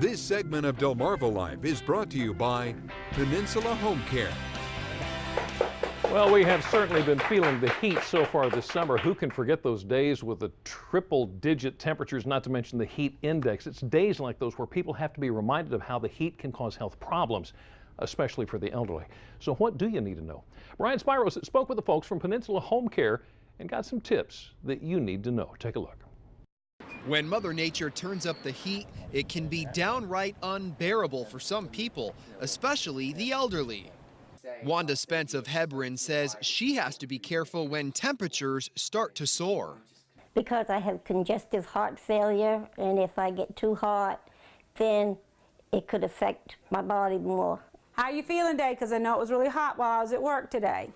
This segment of Delmarva Life is brought to you by Peninsula Home Care. Well, we have certainly been feeling the heat so far this summer. Who can forget those days with the triple-digit temperatures, not to mention the heat index? It's days like those where people have to be reminded of how the heat can cause health problems, especially for the elderly. So what do you need to know? Brian Spiros spoke with the folks from Peninsula Home Care and got some tips that you need to know. Take a look. When Mother Nature turns up the heat, it can be downright unbearable for some people, especially the elderly. Wanda Spence of Hebron says she has to be careful when temperatures start to soar. Because I have congestive heart failure, and if I get too hot, then it could affect my body more. How are you feeling today? Because I know it was really hot while I was at work today.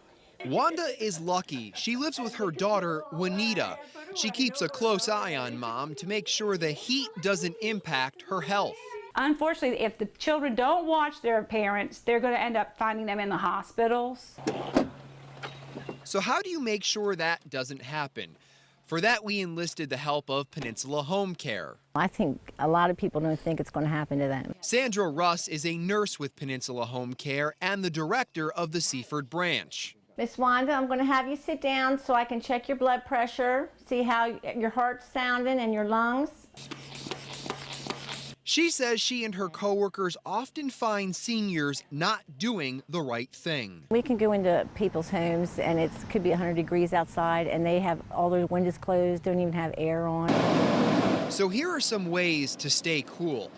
Wanda is lucky. She lives with her daughter, Juanita. She keeps a close eye on Mom to make sure the heat doesn't impact her health. Unfortunately, if the children don't watch their parents, they're going to end up finding them in the hospitals. So how do you make sure that doesn't happen? For that, we enlisted the help of Peninsula Home Care. I think a lot of people don't think it's going to happen to them. Sandra Russ is a nurse with Peninsula Home Care and the director of the Seaford branch. Miss Wanda, I'm going to have you sit down so I can check your blood pressure, see how your heart's sounding and your lungs. She says she and her coworkers often find seniors not doing the right thing. We can go into people's homes and it could be 100 degrees outside and they have all their windows closed, don't even have air on. So here are some ways to stay cool.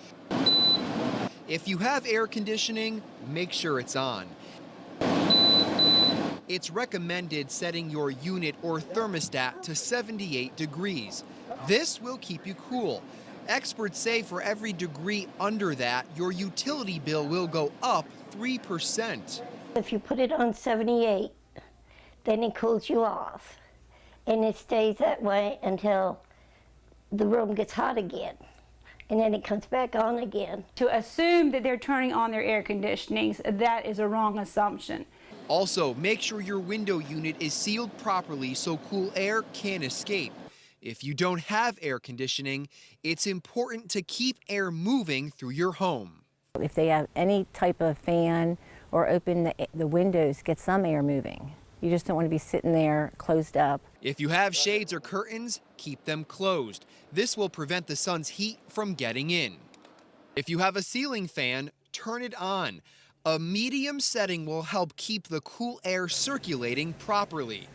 If you have air conditioning, make sure it's on. It's recommended setting your unit or thermostat to 78 degrees. This will keep you cool. Experts say for every degree under that, your utility bill will go up 3%. If you put it on 78, then it cools you off. And it stays that way until the room gets hot again. And then it comes back on again. To assume that they're turning on their air conditionings, that is a wrong assumption. Also, make sure your window unit is sealed properly so cool air can't escape. If you don't have air conditioning, it's important to keep air moving through your home. If they have any type of fan or open the windows, get some air moving. You just don't want to be sitting there closed up. If you have shades or curtains, keep them closed. This will prevent the sun's heat from getting in. If you have a ceiling fan, turn it on. A medium setting will help keep the cool air circulating properly.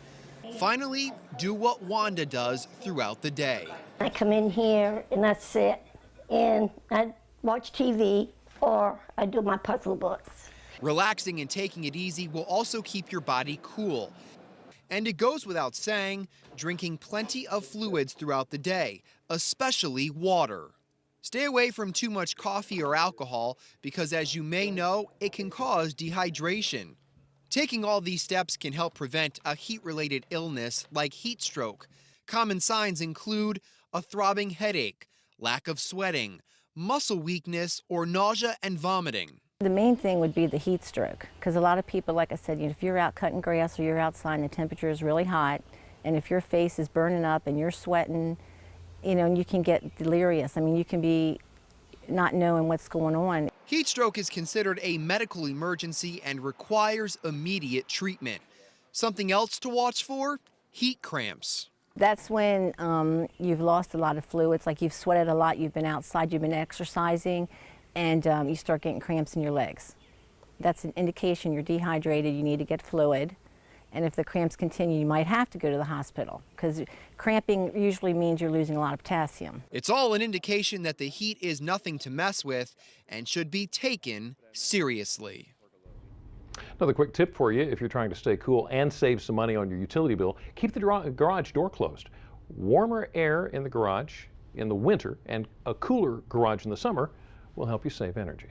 Finally, do what Wanda does throughout the day. I come in here and I sit and I watch TV or I do my puzzle books. Relaxing and taking it easy will also keep your body cool. And it goes without saying, drinking plenty of fluids throughout the day, especially water. Stay away from too much coffee or alcohol because, as you may know, it can cause dehydration. Taking all these steps can help prevent a heat-related illness like heat stroke. Common signs include a throbbing headache, lack of sweating, muscle weakness, or nausea and vomiting. The main thing would be the heat stroke, because a lot of people, like I said, if you're out cutting grass or you're outside and the temperature is really hot, and if your face is burning up and you're sweating, and you can get delirious. I mean, you can be not knowing what's going on. Heat stroke is considered a medical emergency and requires immediate treatment. Something else to watch for? Heat cramps. That's when you've lost a lot of fluids, like you've sweated a lot, you've been outside, you've been exercising, and you start getting cramps in your legs. That's an indication you're dehydrated, you need to get fluid. And if the cramps continue, you might have to go to the hospital because cramping usually means you're losing a lot of potassium. It's all an indication that the heat is nothing to mess with and should be taken seriously. Another quick tip for you if you're trying to stay cool and save some money on your utility bill, keep the garage door closed. Warmer air in the garage in the winter and a cooler garage in the summer will help you save energy.